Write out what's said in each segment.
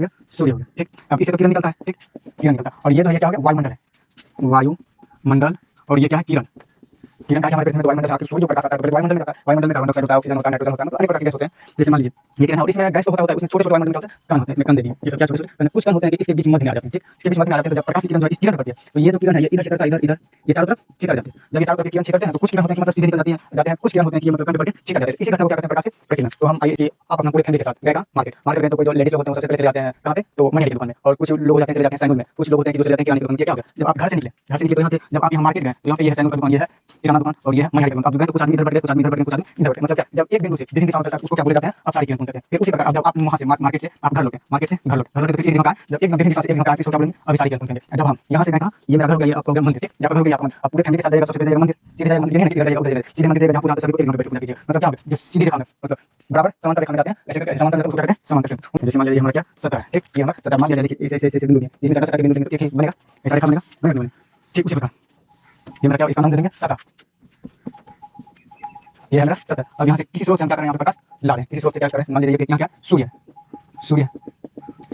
गया सूर्य हो गया। ठीक, अब इससे तो किरण निकलता है। ठीक, किरण निकलता है। और ये तो ये क्या हो गया, वायुमंडल है, वायुमंडल। और ये क्या है, किरण। किरण का हमारे पृथ्वी में तो वायुमंडल है, आपके सूर्य जो प्रकाश आता है तो वायुमंडल में आता है। वायुमंडल में कार्बन डाइऑक्साइड होता है, ऑक्सीजन होता है, नाइट्रोजन होता है, मतलब अनेक प्रकार के गैस होते हैं। जैसे मान लीजिए ये किरण है और इसमें गैस तो होता है, उसमें छोटे छोटे वायुमंडल में क्या होता है, कण होते हैं। कण देखिए ये सब क्या छोटे छोटे कुछ कण होते हैं कि इसके बीच मध्य में आ जाते हैं। ठीक, इसके बीच मध्य में आ जाते हैं तो जब प्रकाश की किरण जो है इस किरण पर पड़ती है तो ये जो किरण है ये इधर से करता है, इधर इधर ये चारों तरफ छितर जाती है। जब ये चारों तरफ किरण छितरते हैं तो कुछ किरण होते हैं कि मतलब सीधे निकल जाते हैं, कुछ किरण होते हैं कि मतलब कण पे पड़ के छितर जाते हैं। इसी घटना को क्या कहते हैं, प्रकाश से प्रकीर्णन। तो हम आइए कि आप अपना पूरे फैमिली के साथ गए मार्केट मार्केट गए तो कोई जो लेडीज लोग होते हैं वो सबसे पहले चले जाते हैं कहाँ पे, तो मनिहारी की दुकान में। और कुछ लोग जाते हैं चले जाते हैं सैलून में, कुछ लोग होते हैं कि जो चले जाते हैं किराने की दुकान में। क्या हो गया, जब आप घर से निकले तो यहाँ पे जब आप यहाँ मार्केट गए तो यहाँ पे ये है सैलून का दुकान, ये है किराना दुकान और ये है मनिहारी की दुकान। आप गए तो कुछ आदमी इधर बढ़ गए, कुछ आदमी इधर बढ़ गए, कुछ आदमी इधर बढ़ गए, मतलब क्या, जब एक बिंदु से विभिन्न दिशाओं तक उसको क्या बोले जाते हैं, आप सारी किरण पूर्ण करते हैं। फिर उसी प्रकार अब जब आप वहाँ से मार्केट से आप घर लौटे, मार्केट से घर लौटे तो एक जगह का जब एक विभिन्न दिशा से एक जगह का इसको क्या बोलेंगे, अभी सारी किरण पूर्ण करेंगे। जब हम यहाँ से गए कहाँ, ये मेरा घर हो गया, ये आपका हो गया मंदिर। ठीक, जब घर हो गया आपका, आप पूरे फैमिली के साथ जाइएगा, सबसे पहले जाइएगा मंदिर, सीधे जाइएगा मंदिर, नहीं जाइएगा उधर जाइएगा, सीधे मंदिर जाइएगा जहाँ पूजा होता है, सभी को एक जगह पे पूजा कीजिए। मतलब क्या हो गया, जो सीधी रेखा में मतलब बराबर समांतर रेखा में जाते हैं, ऐसे करके समांतर रेखा को क्या कहते हैं, समांतर रेखा। जैसे मान लीजिए हमारा क्या सतह है। ठीक, ये हमारा सतह, मान लिया देखिए ऐसे ऐसे ऐसे बिंदु है, इसमें सतह के बिंदु देंगे तो एक ही बनेगा, ऐसा रेखा बनेगा, बनेगा। ठीक, उसी प्रकार ये मेरा क्या, इसका नाम दे देंगे सतह। ये है मेरा सतह। अब यहाँ से किसी स्रोत से हम क्या करें, यहाँ पे प्रकाश ला रहे हैं, किसी स्रोत से क्या करें, मान लीजिए यहाँ क्या सूर्य, सूर्य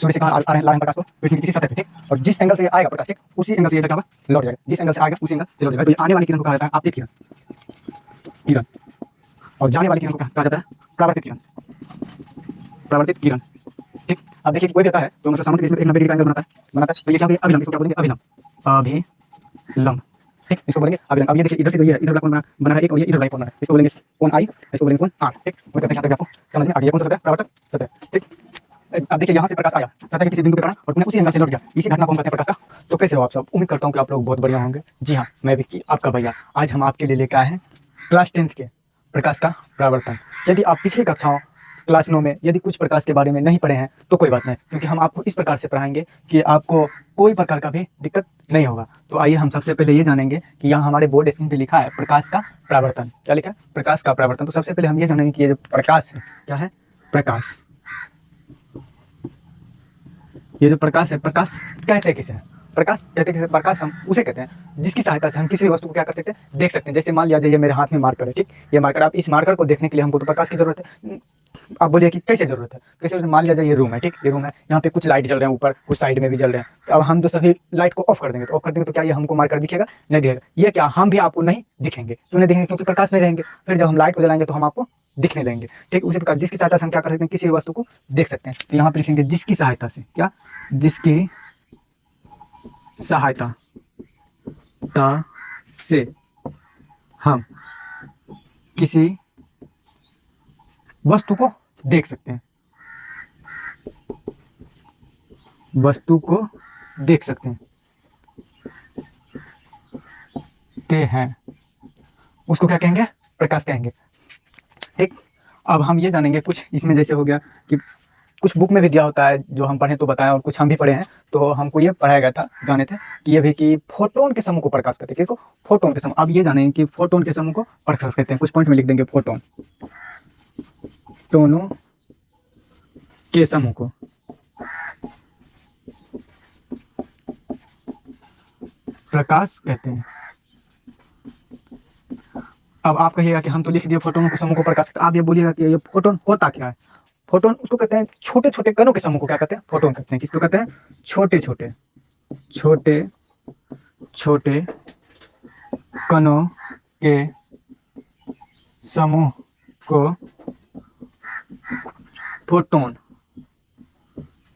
सूर्य से कहाँ आ रहे हैं, ला रहे हैं प्रकाश को पृथ्वी की किसी सतह पे। ठीक, और जिस एंगल से ये आएगा प्रकाश, ठीक, उसी एंगल से ये क्या होगा, लौट जाएगा। जिस एंगल से आएगा उसी एंगल से लौट जाएगा। तो ये आने वाली किरण को कहा जाता है आपतित किरण, किरण। और जाने वाली किरण को कहा जाता है परावर्तित किरण, परावर्तित किरण। ठीक, अब देखिए कोई देता है तो मतलब सामने इसमें एक 90 डिग्री का एंगल बनाता है तो ये क्या होगा, अभिलंब। इसको क्या बोलेंगे, अभिलंब, अभिलंब। ठीक, इसको बोलेंगे अभिलंब। अब ये देखिए इधर से जो ये इधर वाला कोण बना है एक, और ये इधर वाला कोण बना है, इसको बोलेंगे कोण आई, इसको बोलेंगे कोण आर। ठीक, वो करते हैं यहाँ तक आपको समझ में आ गया, कौन सा सतह है, परावर्तक सतह। ठीक, अब देखिए यहाँ से प्रकाश आया, सतह के किसी बिंदु पे पड़ा और पुनः उसी एंगल से लौट गया, इसी घटना को हम कहते हैं प्रकाश का। तो कैसे हो आप सब, उम्मीद करता हूँ कि आप लोग बहुत बढ़िया होंगे। जी हाँ, मैं विक्की आपका भैया। आज हम आपके लिए लेकर आए हैं क्लास 10th के प्रकाश का परावर्तन। यदि आप पिछली कक्षाओं क्लास 9 में यदि कुछ प्रकाश के बारे में नहीं पढ़े हैं तो कोई बात नहीं, क्योंकि हम आपको इस प्रकार से पढ़ाएंगे कि आपको कोई प्रकार का भी दिक्कत नहीं होगा। तो आइए हम सबसे पहले ये जानेंगे कि यहाँ हमारे बोर्ड स्क्रीन पे लिखा है प्रकाश का परावर्तन। क्या लिखा है, प्रकाश का परावर्तन। तो सबसे पहले हम ये जानेंगे कि ये जो प्रकाश है क्या है, प्रकाश। ये जो प्रकाश है, प्रकाश कहते किसे हैं, प्रकाश कहते किसे, प्रकाश हम उसे कहते हैं जिसकी सहायता से हम किसी भी वस्तु को क्या कर सकते हैं, देख सकते हैं। जैसे मान लिया जाए ये मेरे हाथ में मार्कर है। ठीक, ये मार्कर, आप इस मार्कर को देखने के लिए हमको तो प्रकाश की जरूरत है। आप बोलिए कि कैसे जरूरत है, कैसे, मान लिया जाए ये रूम है। ठीक, ये रूम है, यहाँ पे कुछ लाइट जल रहे हैं ऊपर, कुछ साइड में भी जल रहे हैं। तो अब हम जो सभी लाइट को ऑफ कर देंगे, तो ऑफ कर देंगे तो क्या ये हमको मार्कर दिखेगा, नहीं दिखेगा। ये क्या, हम भी आपको नहीं दिखेंगे, क्यों नहीं दिखेंगे, क्योंकि प्रकाश नहीं रहेंगे। फिर जब हम लाइट को जलाएंगे तो हम आपको दिखने लगेंगे। ठीक, उसी प्रकार जिसकी सहायता से हम क्या कर सकते हैं, किसी भी वस्तु को देख सकते हैं। तो यहाँ पे लिखेंगे जिसकी सहायता से, क्या, जिसकी सहायता से हम किसी वस्तु को देख सकते हैं, वस्तु को देख सकते हैं, उसको क्या कहेंगे, प्रकाश कहेंगे। ठीक, अब हम ये जानेंगे कुछ इसमें, जैसे हो गया कि कुछ बुक में भी दिया होता है, जो हम पढ़े तो बताएं, और कुछ हम भी पढ़े हैं तो हमको ये पढ़ाया गया था, जाने थे कि ये भी कि फोटोन के समूह को प्रकाश कहते हैं। किसको, फोटोन के समूह। अब ये जानेंगे कि फोटोन के समूह को प्रकाश कहते हैं। कुछ पॉइंट में लिख देंगे, फोटोन, फोटोनों के समूह को प्रकाश कहते हैं। अब आप कहिएगा कि हम तो लिख दिए फोटोनों के समूह को प्रकाश कहते हैं। आप ये बोलिएगा कि ये फोटोन होता क्या है। फोटोन उसको कहते हैं छोटे छोटे कणों के समूह को क्या कहते हैं, फोटोन कहते हैं। किसको कहते हैं, छोटे छोटे छोटे छोटे कणों के समूह को फोटोन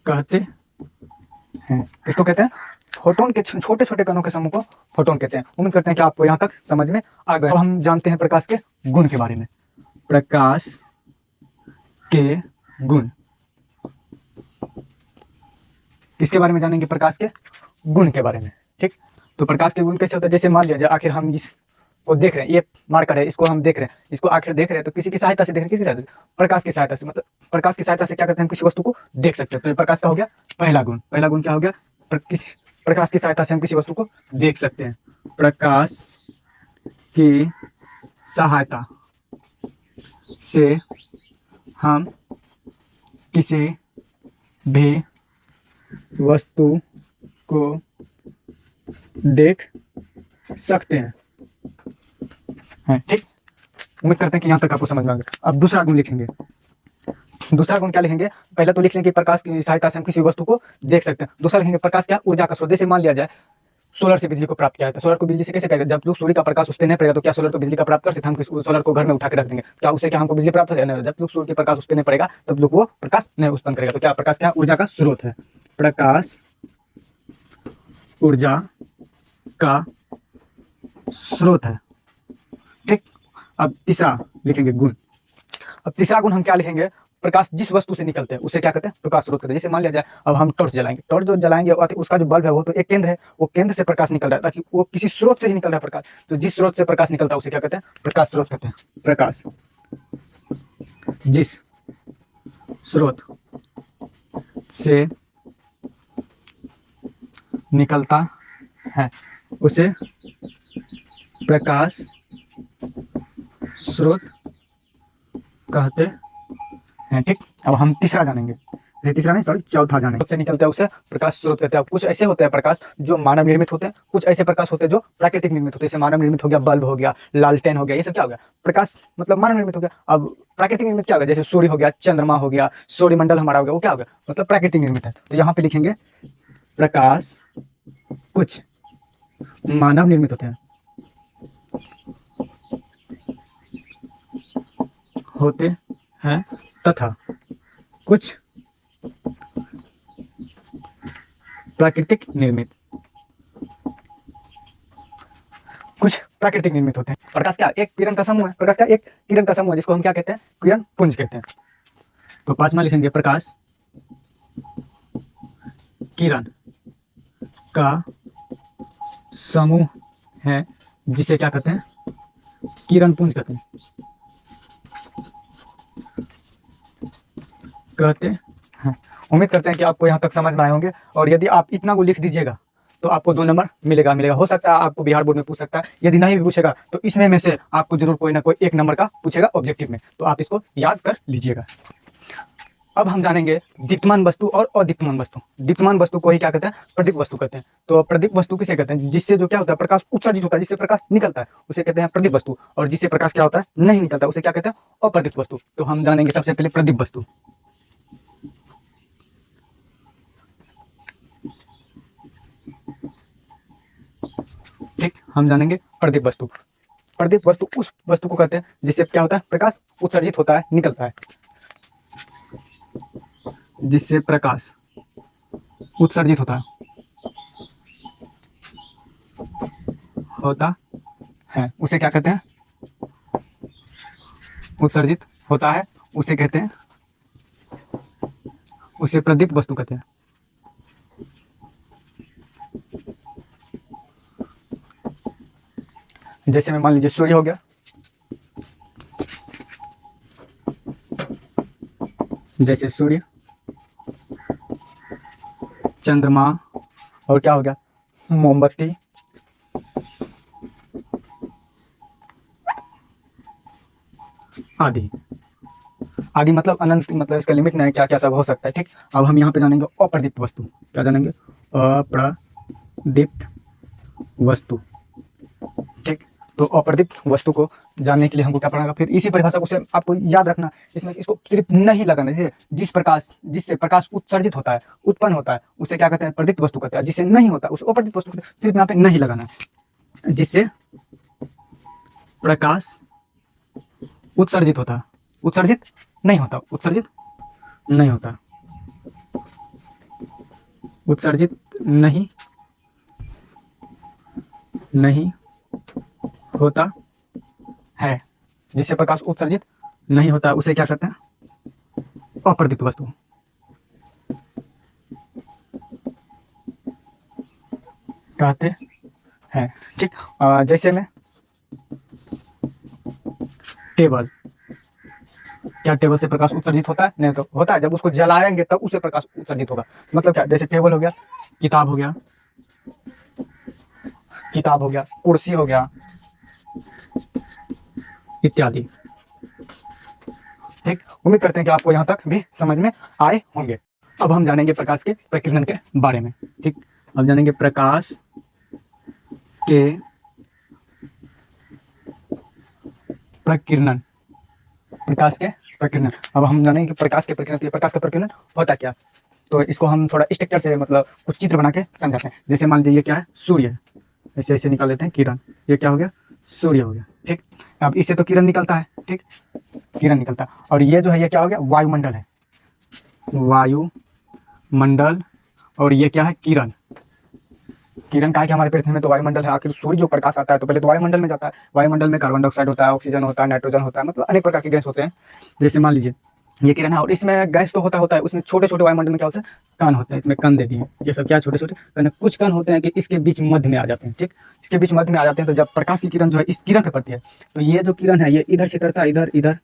कहते हैं। किसको कहते हैं, फोटोन के छोटे छोटे कणों के समूह को फोटोन कहते हैं। उम्मीद करते हैं कि आपको यहाँ तक समझ में आ गया। अब हम जानते हैं प्रकाश के गुण के बारे में। प्रकाश के गुण, किसके बारे में जानेंगे, प्रकाश के गुण के बारे में। ठीक, तो प्रकाश के गुण कैसे होता है, जैसे मान लिया जाए आखिर हम इसको देख रहे हैं, ये मार्कर है, इसको हम देख रहे हैं, इसको आखिर देख रहे हैं तो किसी की सहायता से देख रहे हैं, किसकी सहायता से, प्रकाश की सहायता से। मतलब प्रकाश की सहायता से क्या करते हैं, हम किसी वस्तु को देख सकते हैं। तो प्रकाश का हो गया पहला गुण। पहला गुण क्या हो गया, प्रकाश की सहायता से हम किसी वस्तु को देख सकते हैं। प्रकाश की सहायता से हम किसी भी वस्तु को देख सकते हैं। ठीक, उम्मीद करते हैं कि यहाँ तक आपको समझ में आ गया। अब दूसरा गुण लिखेंगे, दूसरा गुण क्या लिखेंगे, पहले तो लिख लेंगे प्रकाश की सहायता से हम किसी वस्तु को देख सकते हैं। दूसरा लिखेंगे प्रकाश क्या, ऊर्जा का स्रोत। जैसे मान लिया जाए सोलर से बिजली को प्राप्त किया है, तो सोलर को बिजली से कैसे करेगा, जब लोग सूर्य का प्रकाश उस पर नहीं पड़ेगा तो क्या सोलर को बिजली का प्राप्त कर सकते हैं, हम सोलर को घर में उठा के रख देंगे, क्या उससे क्या हमको बिजली प्राप्त हो जाएगा, जब लोग सूर्य के प्रकाश उस पर नहीं पड़ेगा तब लोग वो प्रकाश नहीं उत्पन्न करेगा। तो क्या प्रकाश क्या ऊर्जा का स्रोत है, प्रकाश ऊर्जा का स्रोत है। ठीक, अब तीसरा लिखेंगे गुण। अब तीसरा गुण हम क्या लिखेंगे, प्रकाश जिस वस्तु से निकलते हैं उसे क्या कहते हैं, प्रकाश स्रोत कहते हैं। जैसे मान लिया जाए अब हम टॉर्च जलाएंगे, टॉर्च जो जलाएंगे उसका जो बल्ब है वो तो एक केंद्र है, वो केंद्र से प्रकाश निकल रहा है, ताकि वो किसी स्रोत से ही निकल रहा है प्रकाश, तो जिस स्रोत से प्रकाश निकलता है उसे क्या कहते हैं, प्रकाश स्रोत कहते हैं। प्रकाश जिस स्रोत से निकलता है उसे प्रकाश स्रोत कहते हैं। ठीक, अब हम तीसरा जानेंगे, तीसरा नहीं सॉरी चौथा जानेंगे। सबसे निकलता है उसे प्रकाश स्रोत कहते हैं। कुछ ऐसे होते हैं प्रकाश जो मानव निर्मित होते हैं, कुछ ऐसे प्रकाश होते हैं जो प्राकृतिक निर्मित होते हैं। जैसे मानव निर्मित हो गया बल्ब हो गया, लालटेन हो गया, ये सब क्या हो गया, प्रकाश मतलब मानव निर्मित हो गया। अब प्राकृतिक निर्मित क्या हो गया, जैसे सूर्य हो गया, चंद्रमा हो गया, सौरमंडल हमारा हो गया, वो क्या हो गया, मतलब प्राकृतिक निर्मित है। तो यहाँ पे लिखेंगे प्रकाश कुछ मानव निर्मित होते हैं, तथा कुछ प्राकृतिक निर्मित, होते हैं। प्रकाश क्या एक किरण का समूह है, प्रकाश क्या एक किरण का समूह है, जिसको हम क्या कहते हैं, किरण पुंज कहते हैं। तो पांचवा लिखेंगे प्रकाश किरण का समूह है, जिसे क्या कहते हैं, किरण पुंज कहते हैं। उम्मीद करते हैं कि आपको यहाँ तक समझ में आए होंगे, और यदि आप इतना को लिख दीजिएगा तो आपको 2 नंबर मिलेगा। हो सकता है आपको बिहार बोर्ड में पूछ सकता है, यदि नहीं भी पूछेगा तो इसमें में से आपको जरूर कोई ना कोई 1 नंबर का पूछेगा ऑब्जेक्टिव में, तो आप इसको याद कर लीजिएगा। अब हम जानेंगे दीप्तमान वस्तु और अदीप्तमान वस्तु। दीप्तमान वस्तु को ही क्या कहते हैं, प्रदीप्त वस्तु कहते हैं। तो प्रदीप्त वस्तु किसे कहते हैं, जिससे जो क्या होता है, प्रकाश उत्सर्जित होता है, जिससे प्रकाश निकलता है उसे कहते हैं प्रदीप्त वस्तु, और जिससे प्रकाश क्या होता है, नहीं निकलता उसे क्या कहते हैं, अप्रदीप्त वस्तु। तो हम जानेंगे सबसे पहले प्रदीप्त वस्तु। ठीक, हम जानेंगे प्रदीप्त वस्तु। प्रदीप्त वस्तु उस वस्तु को कहते हैं जिससे क्या होता है, प्रकाश उत्सर्जित होता है, निकलता है, जिससे प्रकाश उत्सर्जित होता है उसे क्या कहते हैं, उत्सर्जित होता है उसे कहते हैं, उसे प्रदीप्त वस्तु कहते हैं। जैसे में मान लीजिए सूर्य हो गया, जैसे सूर्य, चंद्रमा, और क्या हो गया, मोमबत्ती, आदि आदि मतलब अनंत, मतलब इसका लिमिट नहीं, क्या क्या सब हो सकता है। ठीक, अब हम यहाँ पे जानेंगे अप्रदीप्त वस्तु। क्या जानेंगे, अप्रदीप्त वस्तु। ठीक, तो अप्रदीप्त वस्तु को जानने के लिए हमको क्या पढ़ना होगा, फिर इसी परिभाषा को आपको याद रखना। इसमें इसको सिर्फ नहीं लगाना, जिससे प्रकाश उत्सर्जित होता है, उत्पन्न होता है, उसे क्या कहते हैं, प्रदीप्त वस्तु कहते हैं। जिससे नहीं होता उसे अप्रदीप्त वस्तु कहते हैं। सिर्फ यहाँ पे नहीं लगाना है, जिससे प्रकाश उत्सर्जित होता है, उत्सर्जित नहीं होता, उत्सर्जित नहीं होता, उत्सर्जित नहीं होता है, जिससे प्रकाश उत्सर्जित नहीं होता उसे क्या कहते हैं, अप्रदीप्त वस्तु कहते हैं। ठीक, जैसे में टेबल, क्या टेबल से प्रकाश उत्सर्जित होता है, नहीं तो होता है, जब उसको जलाएंगे तब उसे प्रकाश उत्सर्जित होगा। मतलब क्या, जैसे टेबल हो गया, किताब हो गया, कुर्सी हो गया, इत्यादि। ठीक, उम्मीद करते हैं कि आपको यहाँ तक भी समझ में आए होंगे। अब हम जानेंगे प्रकाश के प्रकीर्णन के बारे में। ठीक, अब जानेंगे प्रकाश के प्रकीर्णन, प्रकाश के प्रकीर्णन। अब हम जानेंगे कि प्रकाश के प्रकीर्णन, तो प्रकाश का प्रकीर्णन होता क्या। तो इसको हम थोड़ा स्ट्रक्चर से मतलब कुछ चित्र बना के समझाते हैं। जैसे मान लीजिए ये क्या है, सूर्य है, ऐसे ऐसे निकाल लेते हैं किरण, ये क्या हो गया, सूर्य हो गया, ठीक। अब इससे तो किरण निकलता है, ठीक, किरण निकलता है। और ये जो है ये क्या हो गया, वायुमंडल है, वायुमंडल। और ये क्या है, किरण। किरण का है कि हमारे पृथ्वी में तो वायुमंडल है, आखिर सूर्य जो प्रकाश आता है तो पहले तो वायुमंडल में जाता है। वायुमंडल में कार्बन डाइऑक्साइड होता है, ऑक्सीजन होता है, नाइट्रोजन होता है, मतलब अनेक प्रकार के गैस होते हैं। जैसे मान लीजिए ये किरण है और इसमें गैस तो होता है, उसमें छोटे छोटे वायुमंडल में क्या होता है, कण होते हैं, इसमें कण दे दिए, ये सब क्या छोटे छोटे कण। कुछ कण होते हैं कि इसके बीच मध्य में आ जाते हैं, ठीक, इसके बीच मध्य में आ जाते हैं। तो जब प्रकाश की किरण जो है इस किरण पे पड़ती है तो ये जो किरण है ये इधर छितरता है, इधर इधर,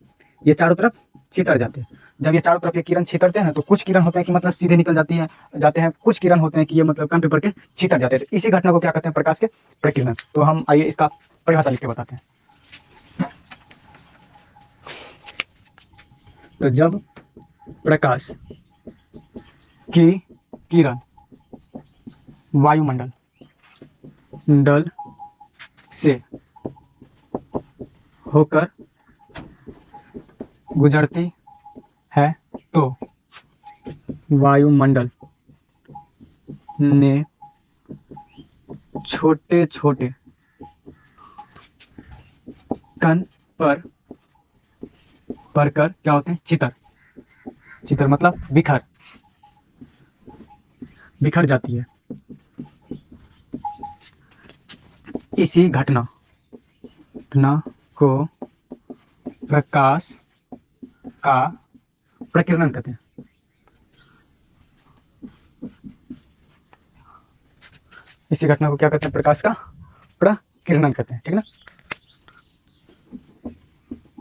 ये चारों तरफ छितर जाते हैं। जब ये चारों तरफ ये किरण छितरते हैं ना तो कुछ किरण होते हैं कि मतलब सीधे निकल जाते हैं, कुछ किरण होते हैं कि ये मतलब कण पे पड़ के छितर जाते हैं। तो इसी घटना को क्या कहते हैं, प्रकाश के प्रकीर्णन। तो हम आइए इसका परिभाषा लिख के बताते हैं। तो जब प्रकाश की किरण वायुमंडल मंडल से होकर गुजरती है तो वायुमंडल ने छोटे छोटे कण पर पड़कर क्या होते हैं, छितर, छितर मतलब बिखर जाती है। इसी घटना को प्रकाश का प्रकीर्णन कहते हैं। इसी घटना को क्या कहते हैं, प्रकाश का प्रकीर्णन कहते हैं, ठीक ना,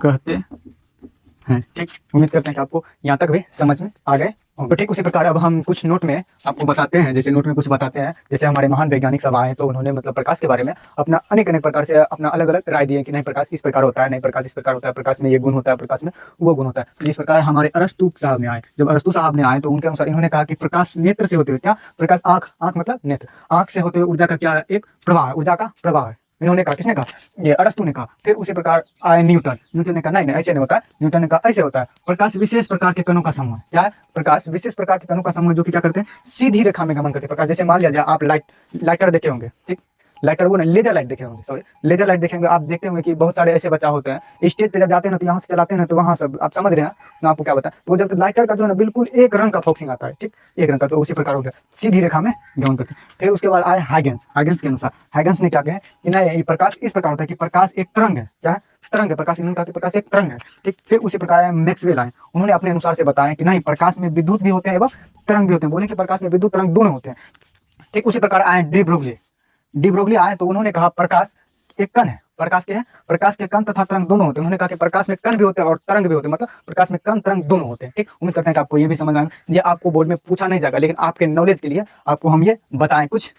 कहते हैं, ठीक। उम्मीद करते हैं कि आपको यहाँ तक भी समझ में आ गए होंगे। तो ठीक उसी प्रकार अब हम कुछ नोट में आपको बताते हैं, जैसे नोट में कुछ बताते हैं। जैसे हमारे महान वैज्ञानिक सब आए तो उन्होंने मतलब प्रकाश के बारे में अपना अनेक प्रकार से अपना अलग अलग राय दिए कि नहीं प्रकाश इस प्रकार होता है, नहीं प्रकाश इस प्रकार होता है, प्रकाश में ये गुण होता है, प्रकाश में वो गुण होता है। जिस प्रकार हमारे अरस्तु साहब ने आए, जब अरस्तु साहब ने आए तो उनके अनुसार इन्होंने कहा कि प्रकाश नेत्र से होते हुए, क्या प्रकाश, आंख मतलब नेत्र, आंख से होते हुए ऊर्जा का क्या है, एक प्रवाह, ऊर्जा का प्रवाह है। इन्होंने कहा, किसने कहा, ये अरस्तु ने कहा। फिर उसी प्रकार आए न्यूटन ने कहा नहीं ऐसे नहीं होता है, न्यूटन ने कहा ऐसे होता है। प्रकाश विशेष प्रकार के कणों का समूह, क्या है, प्रकाश विशेष प्रकार के कणों का समूह जो कि क्या करते हैं, सीधी रेखा में गमन करते हैं। प्रकाश जैसे मान लिया जाए आप लाइटर देखे होंगे, ठीक, लाइटर वो ना, लेजर लाइट देखे होंगे, सॉरी लेजर लाइट देखेंगे आप, देखते होंगे कि बहुत सारे ऐसे बच्चा होते हैं स्टेज पे जब जाते हैं ना तो यहाँ से चलाते हैं ना तो वहाँ सब आप समझ रहे हैं, मैं आपको क्या बताएं। तो जब लाइटर का जो है ना बिल्कुल एक रंग का फोकसिंग आता है, ठीक, एक रंग का, तो उसी प्रकार हो गया, सीधी रेखा में गमन करते हैं। फिर उसके बाद आए हाइगेंस के अनुसार, हाइगेंस ने क्या कहा कि नहीं प्रकाश इस प्रकार होता है कि प्रकाश एक तरंग है, क्या है, तरंग है प्रकाश, इन्होंने कहा कि प्रकाश एक तरंग है, ठीक। फिर उसी प्रकार आए मैक्सवेल आए, उन्होंने अपने अनुसार से बताया कि नहीं प्रकाश में विद्युत भी होते हैं एवं तरंग भी होते हैं, बोले कि प्रकाश में विद्युत तरंग दोनों होते हैं, ठीक। उसी प्रकार आए डी ब्रोगली आए तो उन्होंने कहा प्रकाश एक कण है, प्रकाश के है, प्रकाश के कण तथा तरंग दोनों होते हैं। उन्होंने कहा कि प्रकाश में कण भी होते हैं और तरंग भी होते हैं, मतलब प्रकाश में कण तरंग दोनों होते हैं, ठीक। उम्मीद करते हैं कि आपको ये भी समझ आएगा। ये आपको बोर्ड में पूछा नहीं जाएगा, लेकिन आपके नॉलेज के लिए आपको हम ये बताएं कुछ।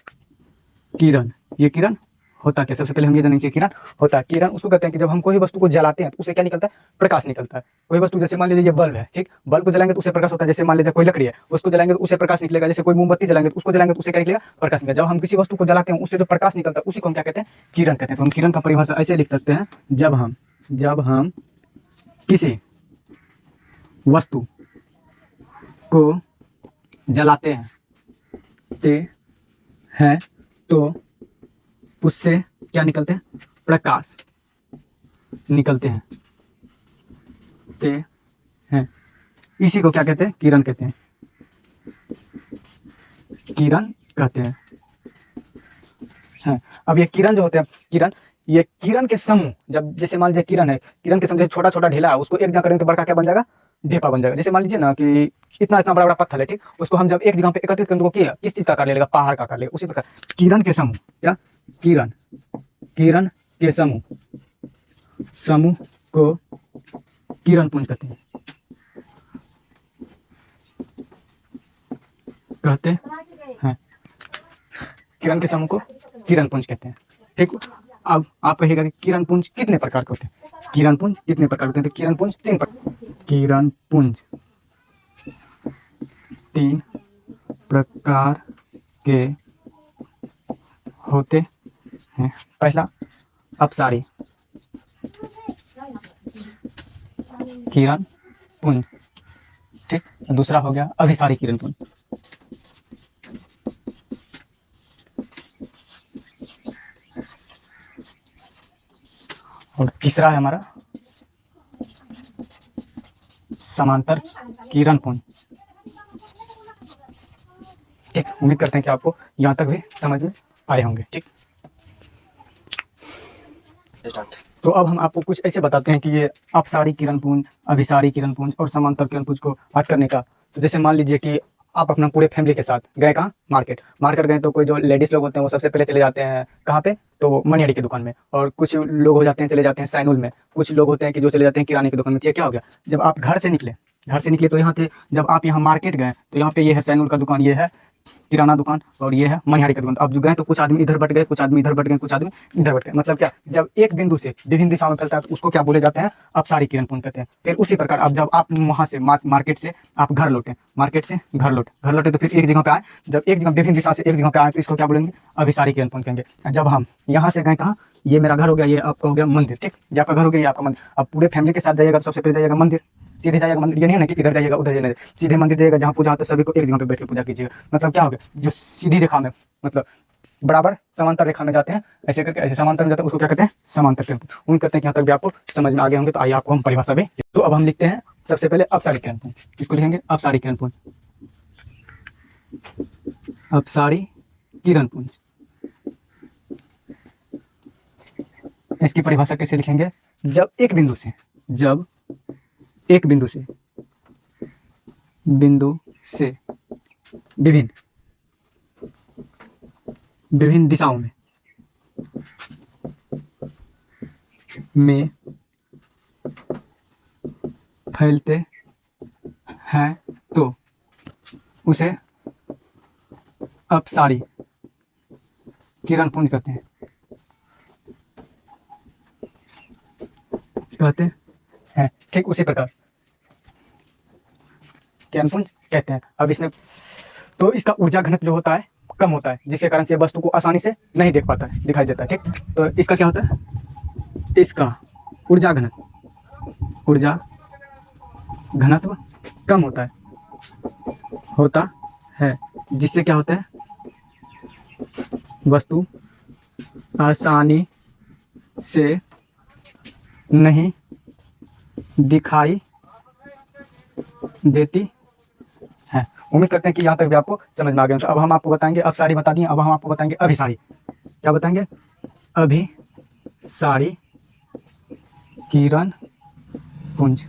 किरण, ये किरण होता क्या, सबसे पहले हम ये जानेंगे कि किरण होता है। किरण उसको कहते हैं कि जब हम कोई वस्तु को जलाते हैं तो उसे क्या निकलता है, प्रकाश निकलता है। कोई वस्तु जैसे मान लीजिए ये बल्ब है, ठीक, बल्ब को जलाएंगे तो उससे प्रकाश होता है। जैसे मान लीजिए कोई लकड़ी है, उसको जलाएंगे तो उससे प्रकाश निकलेगा। जैसे कोई मोमबत्ती जलाएंगे तो उसको जलाएंगे तो उससे क्या निकलेगा, प्रकाश निकलेगा। जब हम किसी वस्तु को जलाते हैं उससे जो प्रकाश निकलता है उसी को हम क्या कहते हैं, किरण कहते हैं। तो हम किरण का परिभाषा ऐसे लिख सकते हैं, जब हम किसी वस्तु को जलाते हैं तो उससे क्या निकलते हैं, प्रकाश निकलते हैं। इसी को क्या कहते हैं, किरण कहते हैं, किरण कहते हैं। अब ये किरण जो होते हैं, ये किरण के समूह, जब जैसे मान लीजिए किरण है, किरण के समूह छोटा छोटा ढेला है, उसको एक जगह करेंगे तो बड़का क्या बन जाएगा, ढेपा बन जाएगा। जैसे मान लीजिए ना कि इतना इतना बड़ा बड़ा पत्थर है, ठीक, उसको हम जब एक जगह पे एकत्रित करेंगे तो किया किस चीज का आकार ले लेगा, पहाड़ का आकार लेगा। उसी प्रकार किरण के समूह, क्या, किरण के समूह को किरणपुंज कहते हैं। किरण के समूह को किरणपुंज कहते हैं, ठीक। अब आप कहिएगा कि किरणपुंज कितने प्रकार के होते हैं, किरणपुंज कितने प्रकार होते हैं, तो किरणपुंज तीन प्रकार के होते हैं। पहला अपसारी किरण, पुंज, ठीक। दूसरा हो गया अभिसारी किरण पुंज। और तीसरा है हमारा समांतर किरण पुंज, ठीक। उम्मीद करते हैं कि आपको यहाँ तक भी समझ में आए होंगे, ठीक। तो अब हम आपको कुछ ऐसे बताते हैं कि ये अपसारी किरण पुंज, अभिसारी किरण पुंज और समांतर किरण पुंज को हट करने का। तो जैसे मान लीजिए कि आप अपना पूरे फैमिली के साथ गए कहाँ, मार्केट गए, तो कोई जो लेडीज लोग होते हैं वो सबसे पहले चले जाते हैं कहाँ पे, तो मनिहारी की दुकान में। और कुछ लोग हो जाते हैं चले जाते हैं सैनुल में, कुछ लोग होते हैं कि जो चले जाते हैं किराने की दुकान में। तो ये क्या हो गया, जब आप घर से निकले तो यहाँ थे, जब आप यहाँ मार्केट गए तो यहाँ पे ये है सैनुल का दुकान, ये है किराना दुकान, और ये है मनिहारी का दुकान। अब जो गए तो कुछ आदमी इधर बट गए, कुछ आदमी इधर बट गए, कुछ आदमी इधर बट गए। मतलब क्या, जब एक बिंदु से विभिन्न दिशाओं में फैलता है तो उसको क्या बोले जाते हैं, अपसारी किरण पुंज कहते हैं। फिर उसी प्रकार अब जब आप वहां से मार्केट से आप घर लौटे, मार्केट से घर लौटे तो फिर एक जगह पे आए, जब एक जगह विभिन्न दिशा से एक जगह पे आए तो इसको क्या बोलेंगे, अभिसारी किरण पुंज कहेंगे। जब हम यहाँ से गए कहाँ, ये मेरा घर हो गया, ये आपका हो गया मंदिर, ठीक। ये आपका घर हो गया, ये आपका मंदिर। अब पूरे फैमिली के साथ जाइएगा तो सबसे पहले जाइएगा मंदिर, सीधे जाइएगा मंदिर। ये नहीं है ना कि इधर जाइएगा उधर जाइएगा, सीधे मंदिर जाइएगा, जहाँ पूजा होता है सभी को एक जगह पे बैठ के पूजा कीजिएगा। मतलब क्या हो गया, जो सीधी रेखा में, मतलब बराबर समांतर रेखा में जाते हैं, ऐसे करके ऐसे समांतर में जाते हैं, उसको क्या कहते हैं, समांतर किरण पुंज। उम्मीद करते हैं कि यहाँ तक भी आपको समझ में आ गए होंगे। तो आइए आपको हम परिभाषा भी, तो अब हम लिखते हैं सबसे पहले अपसारी किरण पुंज। इसको लिखेंगे अपसारी किरण पुंज, अपसारी किरण पुंज। इसकी परिभाषा कैसे लिखेंगे, जब एक बिंदु से विभिन्न दिशाओं में फैलते हैं तो उसे अपसारी किरण पुंज कहते हैं, ठीक। उसी प्रकार किरण पुंज कहते हैं। अब इसमें तो इसका ऊर्जा घनत्व जो होता है कम होता है, जिसके कारण से वस्तु को आसानी से नहीं देख पाता है, दिखाई देता है, ठीक। तो इसका क्या होता है, इसका ऊर्जा घनत्व कम होता है, जिससे क्या होता है, वस्तु आसानी से नहीं दिखाई देती है। उम्मीद करते हैं कि यहाँ तक भी आपको समझ में आ गया। तो अब हम आपको बताएंगे, अपसारी बता दिए, अब हम आपको बताएंगे अभिसारी। क्या बताएंगे, अभिसारी किरण पुंज।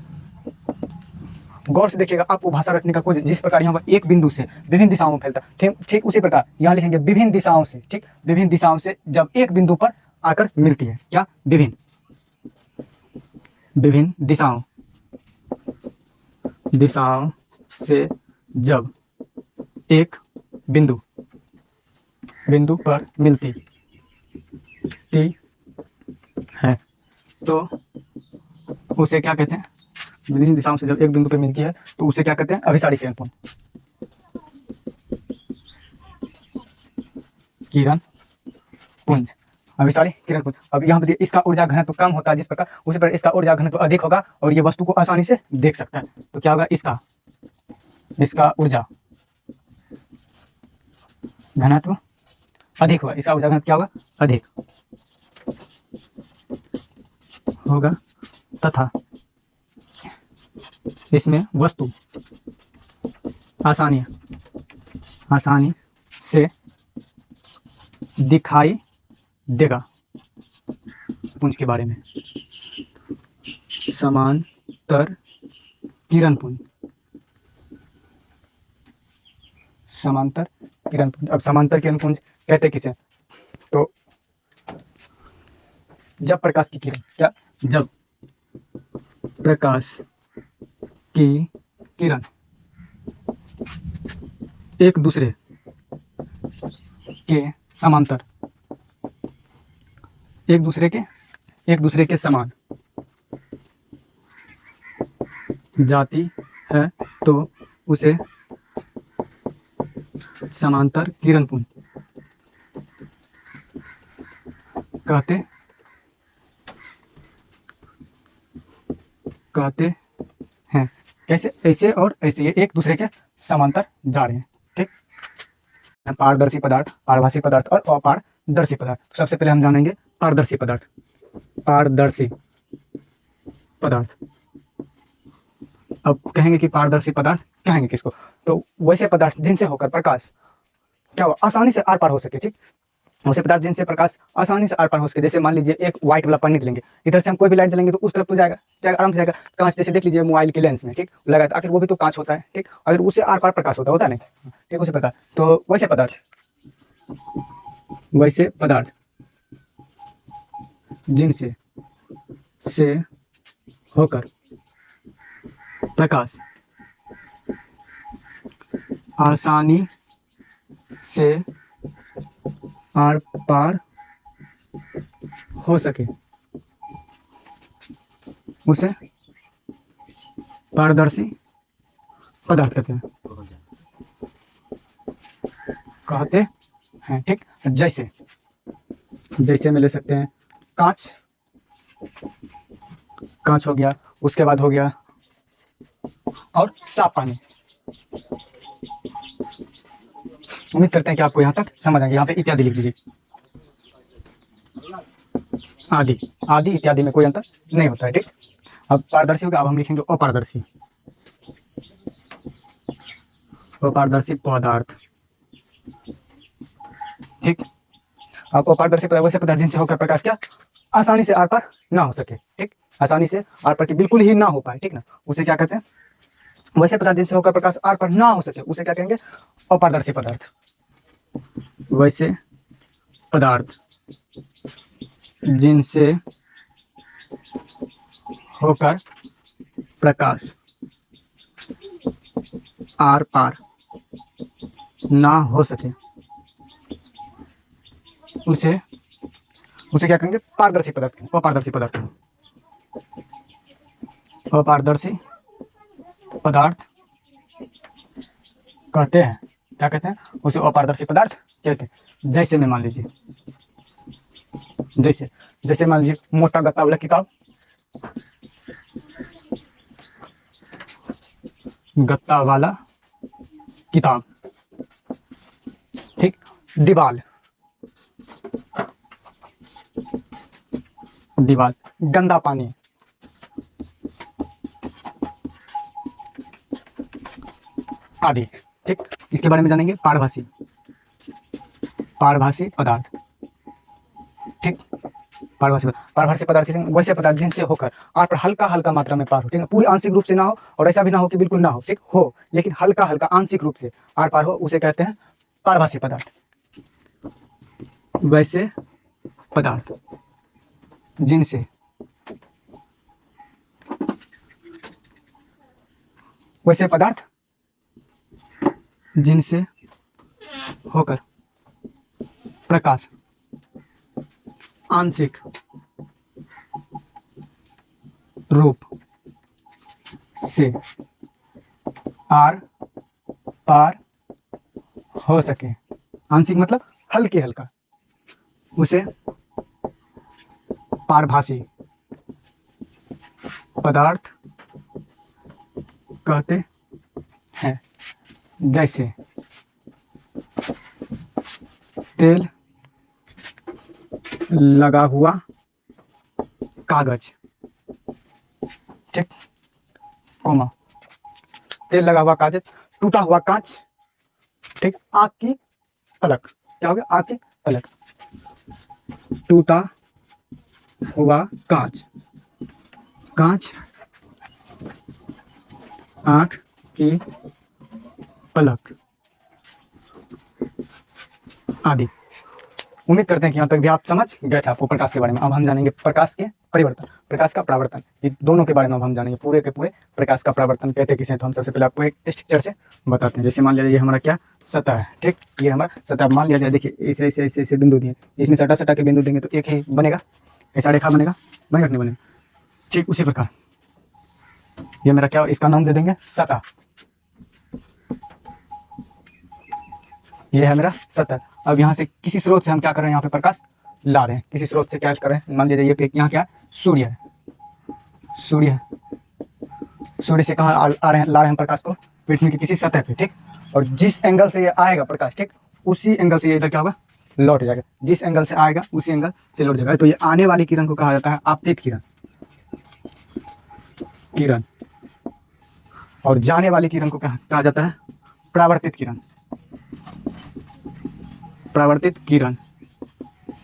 गौर से देखिएगा, आपको भाषा रखने का कोई, जिस प्रकार यहाँ एक बिंदु से विभिन्न दिशाओं में फैलता है, ठीक उसी प्रकार यहाँ लिखेंगे विभिन्न दिशाओं से, ठीक। विभिन्न दिशाओं से जब एक बिंदु पर आकर मिलती है, क्या, विभिन्न दिशाओं से जब एक बिंदु पर मिलती है तो उसे क्या कहते हैं, विभिन्न दिशाओं से जब एक बिंदु पर मिलती है तो उसे क्या कहते हैं, अभिसारी किरण पुंज, अभिसारी किरण पुंज। अब यहाँ पे इसका ऊर्जा घनत्व कम होता है जिस प्रकार, उसी पर इसका ऊर्जा घनत्व अधिक होगा और ये वस्तु को आसानी से देख सकता है। तो क्या होगा, इसका ऊर्जा घनत्व अधिक होगा, इसका ऊर्जा घनत्व क्या होगा, अधिक होगा, तथा इसमें वस्तु आसानी से दिखाई देगा। पुंज के बारे में, समांतर किरण पुंज, अब समांतर किरण पुंज कहते किसे, तो जब प्रकाश की किरण, क्या, जब प्रकाश की किरण एक दूसरे के समांतर, एक दूसरे के समान जाती है तो उसे समांतर किरण पुंज कहते हैं। कैसे, ऐसे और ऐसे, ये एक दूसरे के समांतर जा रहे हैं। ठीक, पारदर्शी पदार्थ, पारभासी पदार्थ और अपारदर्शी पदार्थ। सबसे पहले हम जानेंगे पारदर्शी पदार्थ। पारदर्शी पदार्थ, अब कहेंगे कि पारदर्शी पदार्थ कहेंगे किसको, तो वैसे पदार्थ जिनसे होकर प्रकाश क्या हो, आसानी से आर पार हो सके। ठीक, वैसे पदार्थ जिनसे प्रकाश आसानी से आर पार हो सके। जैसे मान लीजिए एक व्हाइट वाला पन्नी लेंगे, इधर से हम कोई भी लाइट जलेंगे तो उस तरफ तो जाएगा, आराम से जाएगा। कांच जैसे देख लीजिए मोबाइल के लेंस में, ठीक, लगा तो आखिर वो भी तो कांच होता है। ठीक, अगर उससे आर पार प्रकाश होता नहीं, ठीक, उसी प्रकार तो वैसे पदार्थ जिनसे से होकर प्रकाश आसानी से आर पार हो सके उसे पारदर्शी पदार्थ कहते हैं। ठीक, जैसे में ले सकते हैं कांच, हो गया, उसके बाद हो गया और साफ पानी। उम्मीद करते हैं कि आपको यहाँ तक समझ आएगी। यहाँ पे इत्यादि लिख दीजिए, आदि इत्यादि में कोई अंतर नहीं होता है। ठीक, अब पारदर्शी हो गया, अब हम लिखेंगे अपारदर्शी पदार्थ। ठीक, अब अपारदर्शी पदार्थ वैसे पदार्थ जिनसे होकर प्रकाश क्या आसानी से आर पार ना हो सके। ठीक, आसानी से आर पार की बिल्कुल ही ना हो पाए। ठीक ना, उसे क्या कहते हैं, वैसे पदार्थ जिनसे होकर प्रकाश आर पार ना हो सके उसे क्या कहेंगे, अपारदर्शी पदार्थ। वैसे पदार्थ जिनसे होकर प्रकाश आर पार ना हो सके उसे क्या कहेंगे, पारदर्शी पदार्थ, अपारदर्शी पदार्थ। अपारदर्शी पदार्थ कहते हैं, क्या कहते हैं, उसे अपारदर्शी पदार्थ कहते हैं। जैसे में मान लीजिए, जैसे मान लीजिए मोटा गत्ता वाला किताब, ठीक, दीवाल, गंदा पानी, आदि। ठीक, इसके बारे में जानेंगे पारभासी पदार्थ। ठीक, पारभासी पदार्थ वैसे पदार्थ जिनसे होकर आर पर हल्का मात्रा में पार हो। ठीक है, पूरी आंशिक रूप से ना हो और ऐसा भी ना हो कि बिल्कुल ना हो। ठीक हो, लेकिन हल्का आंशिक रूप से आर पार हो, उसे कहते हैं पारभासी पदार्थ। वैसे पदार्थ जिनसे होकर प्रकाश आंशिक रूप से आर पार हो सके, आंशिक मतलब हल्का, उसे पारभासी पदार्थ कहते हैं। जैसे तेल लगा हुआ कागज, ठीक, कोमा, तेल लगा हुआ कागज, टूटा हुआ कांच, ठीक, आँख की पलक, क्या हो गया, आँख की पलक, टूटा हुआ कांच, आँख की पलक आदि। उम्मीद करते हैं कि यहाँ तक भी आप समझ गए थे आपको प्रकाश के बारे में। अब हम जानेंगे प्रकाश के परिवर्तन, प्रकाश का परावर्तन, ये दोनों के बारे में अब हम जानेंगे। पूरे के पूरे प्रकाश का परावर्तन कहते किसे, तो हम सबसे पहले आपको एक स्ट्रक्चर से बताते हैं। जैसे मान लिया ये हमारा क्या सतह है, ठीक, ये हमारा सतह मान लिया जाए। देखिए ऐसे बिंदु दिए, इसमें सटा के बिंदु देंगे तो एक ही बनेगा, ऐसा रेखा बनेगा कि नहीं बनेगा। ठीक उसी प्रकार ये मेरा क्या, इसका नाम दे देंगे सतह, ये है मेरा सतह। अब यहाँ से किसी स्रोत से हम क्या कर रहे हैं, यहाँ पे प्रकाश ला रहे हैं, किसी स्रोत से क्या कर रहे हैं, मान लीजिए ये पे यहाँ क्या है, सूर्य है, सूर्य से कहाँ आ रहे हैं, ला रहे हैं प्रकाश को, पृथ्वी की किसी सतह पे, ठीक। और जिस एंगल से ये आएगा प्रकाश, ठीक, उसी एंगल से ये इधर क्या होगा, लौट जाएगा। जिस एंगल से आएगा उसी एंगल से लौट जाएगा। तो ये आने वाली किरण को कहा जाता है आपतित किरण, किरण। और जाने वाली किरण को कहा जाता है परावर्तित किरण, परावर्तित किरण,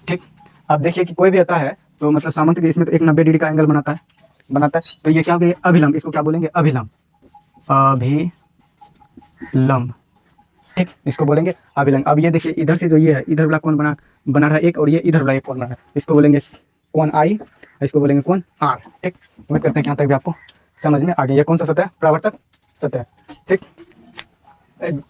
ठीक। अब देखिए कि कोई भी आता है तो मतलब सामंत के इसमें तो एक 90 डिग्री का एंगल बनाता है। तो ये क्या हो गया, अभिलंब। इसको क्या बोलेंगे, अभिलंब, अभिलंब, ठीक। इसको बोलेंगे अभिलंब। अब ये देखिए इधर से जो ये है, इधर वाला कोण बना रहा है एक, और ये इधर वाला एक कोण बना रहा है। इसको बोलेंगे कोण आई, इसको बोलेंगे कोण आर, ठीक। उम्मीद करते हैं कि यहाँ तक भी आपको समझ में आ गया। ये कौन सा सतह है, परावर्तक सतह, ठीक।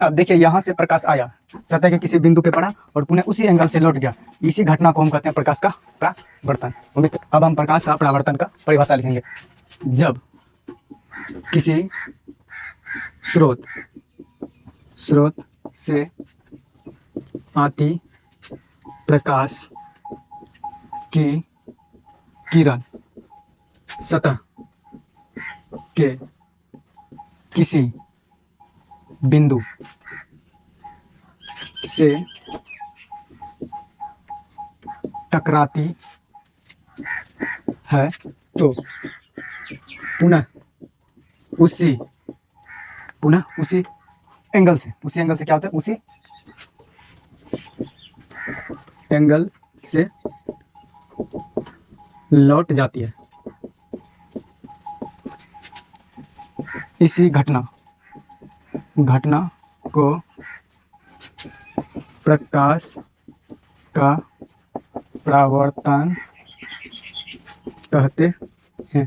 अब देखिए यहाँ से प्रकाश आया, सतह के किसी बिंदु पे पड़ा और पुनः उसी एंगल से लौट गया। इसी घटना को हम कहते हैं प्रकाश का परावर्तन। अब हम प्रकाश का परावर्तन का परिभाषा लिखेंगे। जब किसी स्रोत से आती प्रकाश की किरण सतह के किसी बिंदु से टकराती है तो पुनः उसी एंगल से, क्या होता है, उसी एंगल से लौट जाती है। इसी घटना को प्रकाश का परावर्तन कहते हैं।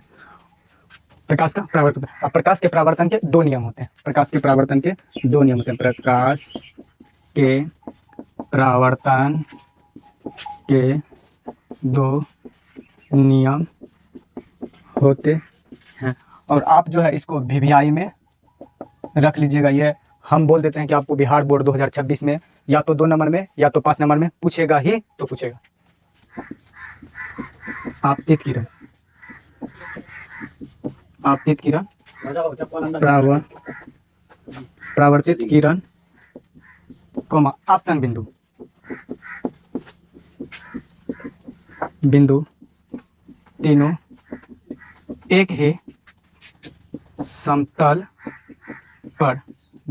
प्रकाश का परावर्तन। अब प्रकाश के परावर्तन के दो नियम होते हैं। प्रकाश के परावर्तन के दो नियम होते हैं। प्रकाश के परावर्तन के दो नियम होते हैं। और आप जो है इसको VVI में रख लीजिएगा। ये हम बोल देते हैं कि आपको बिहार बोर्ड 2026 में या तो 2 नंबर में या तो 5 नंबर में पूछेगा ही तो पूछेगा। आपतित किरण, आपतित किरण, परावर्तित किरण, आपतन बिंदु तीनों एक ही समतल पर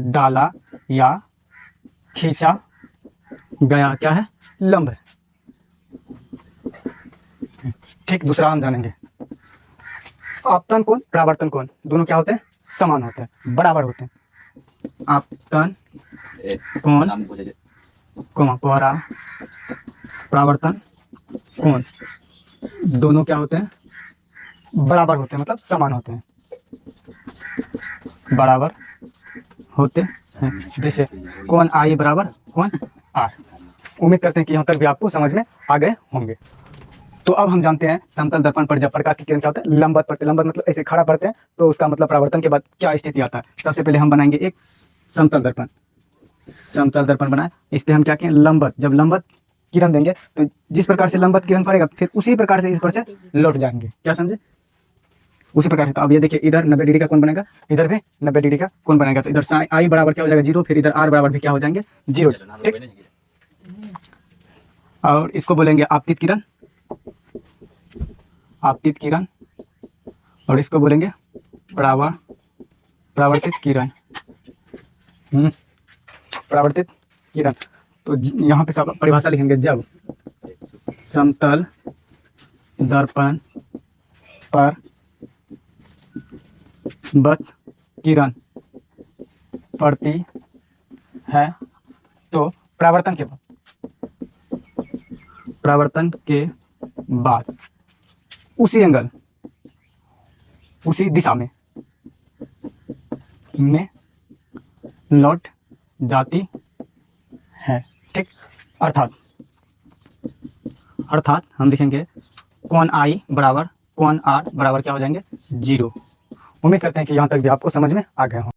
डाला या खींचा गया क्या है, लंब है, ठीक। दूसरा हम जानेंगे आपतन कोण, परावर्तन कोण, दोनों क्या होते हैं, समान होते हैं, बराबर होते हैं। आपतन कोण परावर्तन कोण दोनों क्या होते हैं, बराबर होते हैं, मतलब समान होते हैं, बराबर होते हैं। जैसे कोण आई बराबर कोण आर। उम्मीद करते हैं कि यहाँ तक भी आपको समझ में आ गए होंगे। तो अब हम जानते हैं समतल दर्पण पर जब प्रकाश की किरण क्या होता है, लंबवत पड़ते हैं। लंबवत मतलब ऐसे खड़ा पड़ते हैं, तो उसका मतलब परावर्तन के बाद क्या स्थिति आता है। सबसे पहले हम बनाएंगे एक समतल दर्पण। समतल दर्पण बनाए, इस पर हम क्या किए, लंबवत। जब लंबवत किरण देंगे तो जिस प्रकार से लंबवत किरण पड़ेगा फिर उसी प्रकार से इस पर से लौट जाएंगे। क्या समझे, उसी प्रकार से। तो अब ये देखिए इधर 90 डिग्री का कोण बनेगा, इधर भी 90 डिग्री का कोण बनेगा। तो इधर साइन आई बराबर क्या हो जाएगा, 0। फिर इधर आर बराबर भी क्या हो जाएंगे, 0, ठीक। और इसको बोलेंगे आपतित किरण, आपतित किरण। और इसको बोलेंगे परावर्तित किरण, परावर्तित किरण। तो यहाँ पे सब परिभाषा लिखेंगे। जब समतल दर्पण पर बत किरण पड़ती है तो परावर्तन के बाद उसी एंगल, उसी दिशा में लौट जाती है, ठीक। अर्थात हम लिखेंगे कोण आई बराबर कोण आर बराबर क्या हो जाएंगे, 0। उम्मीद करते हैं कि यहाँ तक भी आपको समझ में आ गया हो।